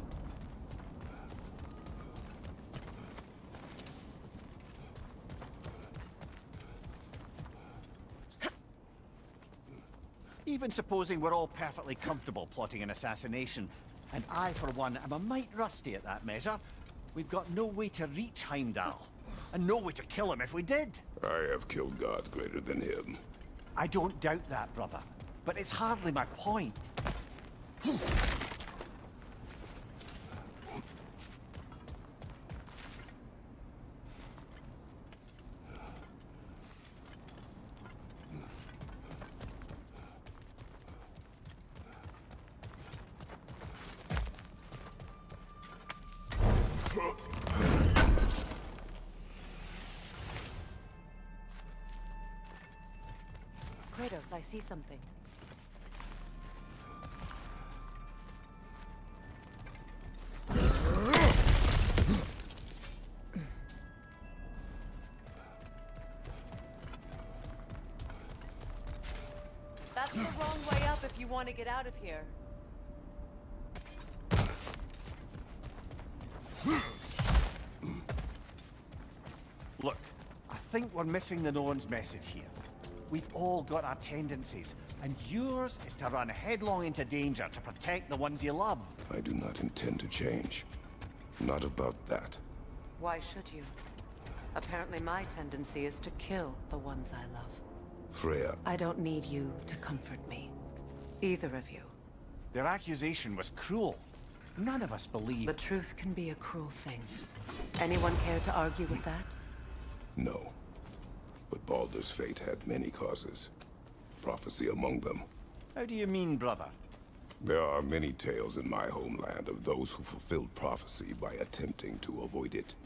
Even supposing we're all perfectly comfortable plotting an assassination, and I, for one, am a mite rusty at that measure, we've got no way to reach Heimdall, and no way to kill him if we did. I have killed gods greater than him. I don't doubt that, brother, but it's hardly my point. Kratos, I see something. That's the wrong way up if you want to get out of here. Look, I think we're missing the Norn's message here. We've all got our tendencies, and yours is to run headlong into danger to protect the ones you love. I do not intend to change. Not about that. Why should you? Apparently my tendency is to kill the ones I love. Freya, I don't need you to comfort me. Either of you. Their accusation was cruel. None of us believe... The truth can be a cruel thing. Anyone care to argue with that? no. But Baldur's fate had many causes. Prophecy among them. How do you mean, brother? There are many tales in my homeland of those who fulfilled prophecy by attempting to avoid it.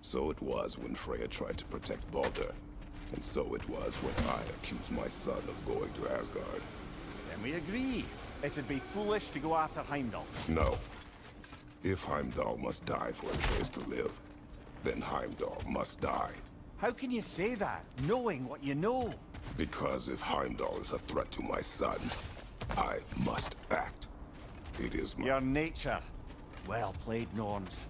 So it was when Freya tried to protect Baldur. And so it was when I accused my son of going to Asgard. Then we agree. It'd be foolish to go after Heimdall. No. If Heimdall must die for Atreus to live, then Heimdall must die. How can you say that, knowing what you know? Because if Heimdall is a threat to my son, I must act. It is my... Your nature. Well played, Norns.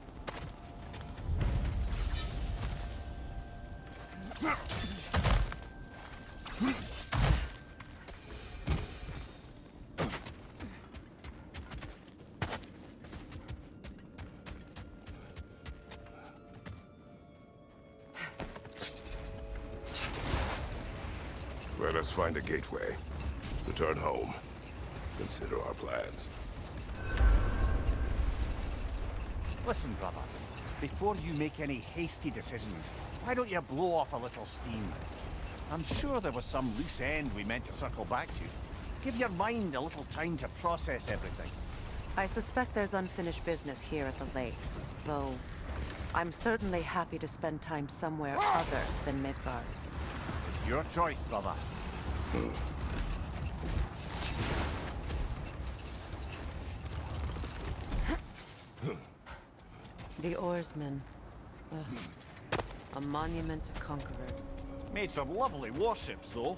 Let us find a gateway. Return home. Consider our plans. Listen, brother. Before you make any hasty decisions, why don't you blow off a little steam? I'm sure there was some loose end we meant to circle back to. Give your mind a little time to process everything. I suspect there's unfinished business here at the lake, though I'm certainly happy to spend time somewhere other than Midgard. It's your choice, brother. The oarsmen. A monument to conquerors. Made some lovely warships, though.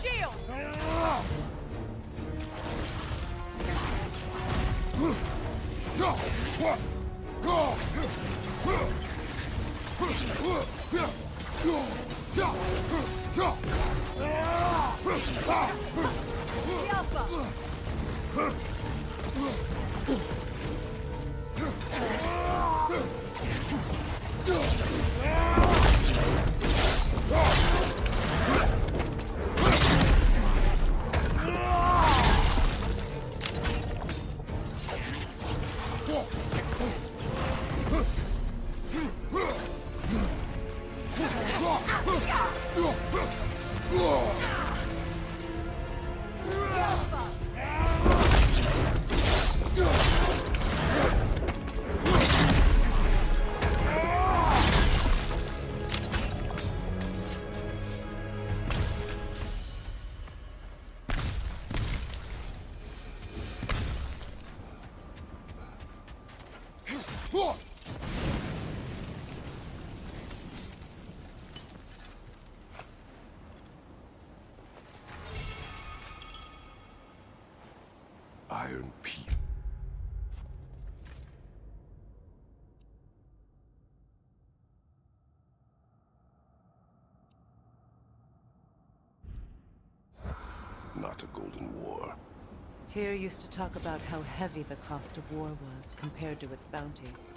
shield! Iron Peak. Not a golden war. Tyr used to talk about how heavy the cost of war was compared to its bounties.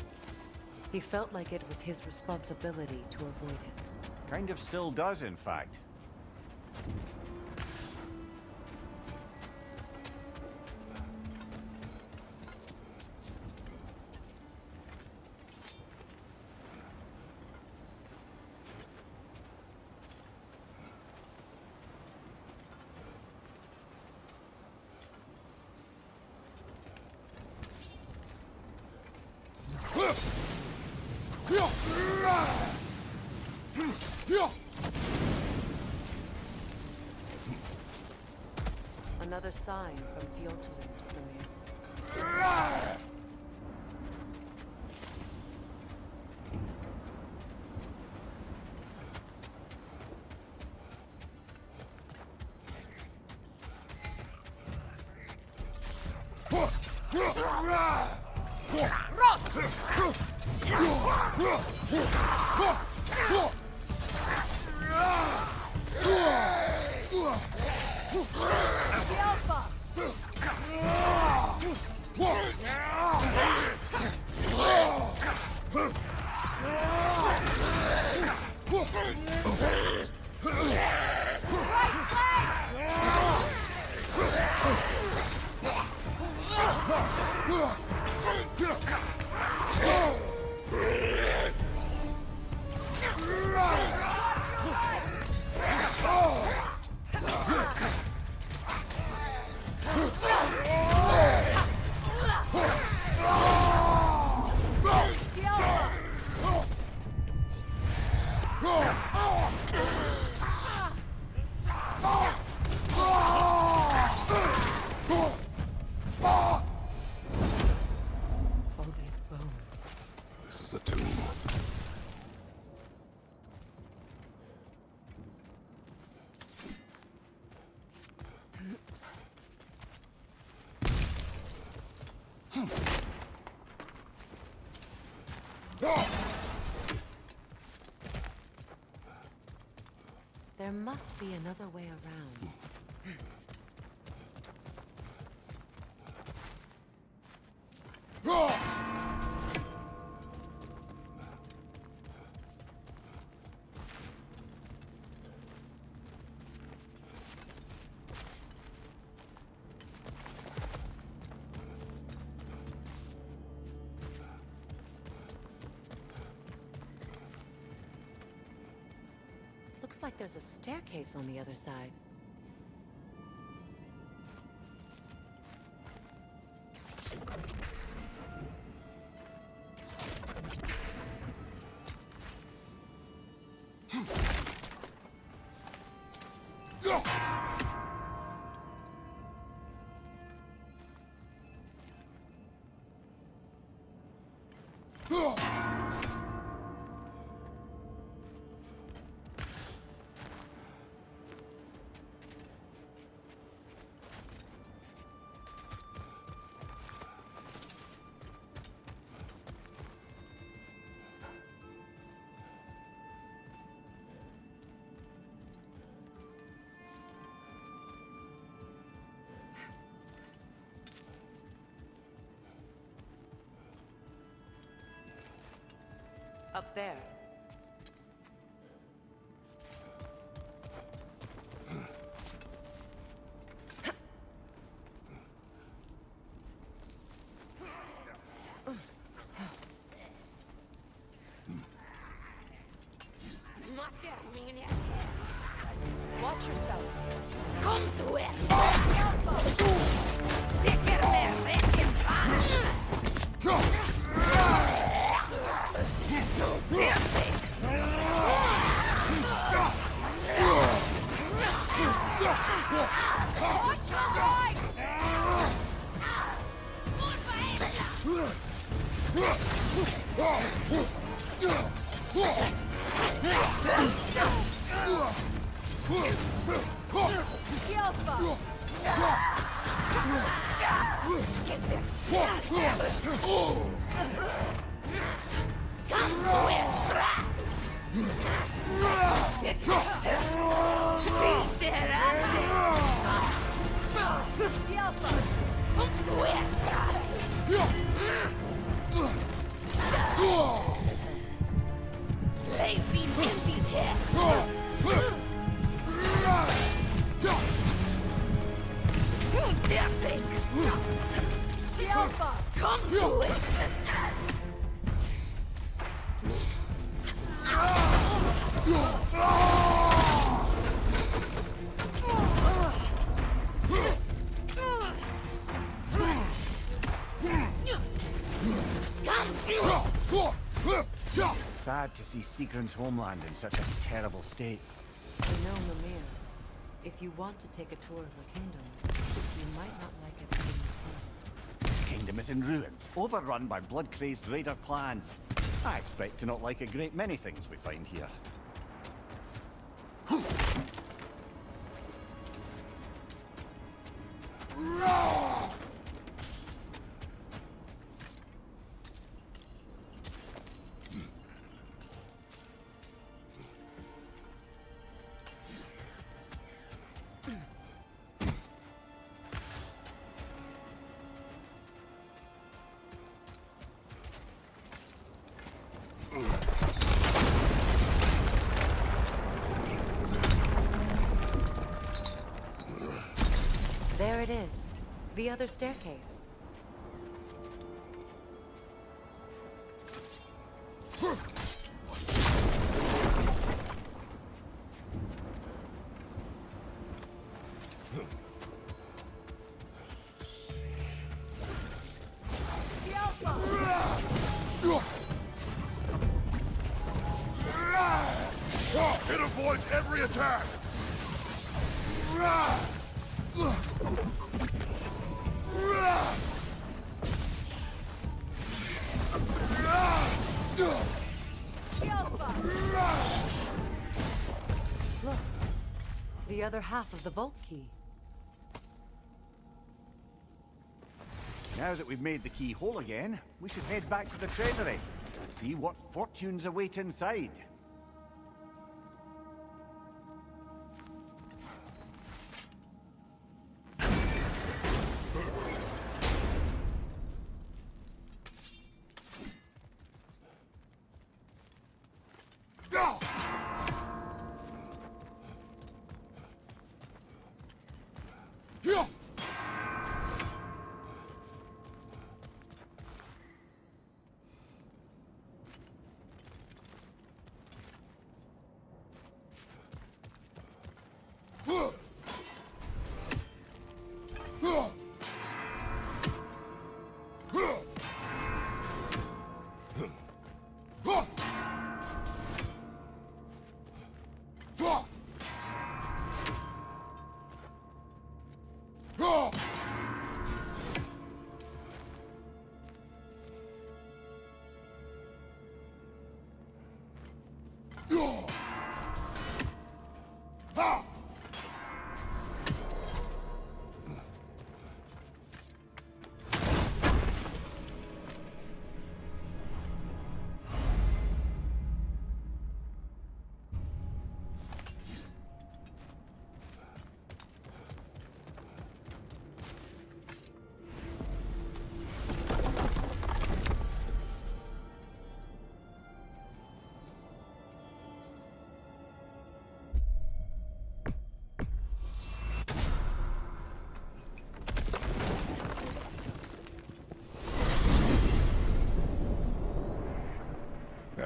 He felt like it was his responsibility to avoid it. Kind of still does, in fact. Another sign from Fjordland, Ymir. There must be another way around. Looks like there's a staircase on the other side. Up there. Watch yourself. Come to it! Seguirme, requiem. Come to it! Sad to see Sigrun's homeland in such a terrible state. You know, Mimir, if you want to take a tour of her kingdom, you might not like everything you find. This kingdom is in ruins, overrun by blood-crazed raider clans. I expect to not like a great many things we find here. There it is. The other staircase. It avoids every attack! Look, the other half of the vault key. Now that we've made the key whole again, we should head back to the treasury. See what fortunes await inside.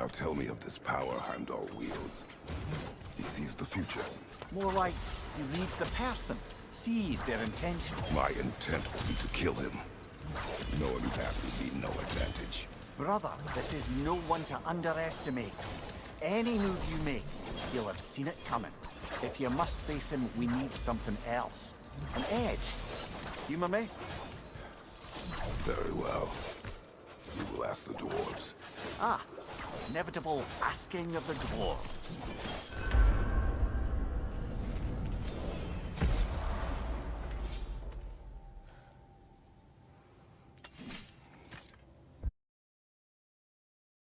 Now tell me of this power Heimdall wields. He sees the future. More like he reads the person, sees their intention. My intent will be to kill him. Knowing that will be no advantage. Brother, this is no one to underestimate. Any move you make, you'll have seen it coming. If you must face him, we need something else. An edge. Humor me? Very well. You will ask the dwarves. Ah, inevitable asking of the dwarves.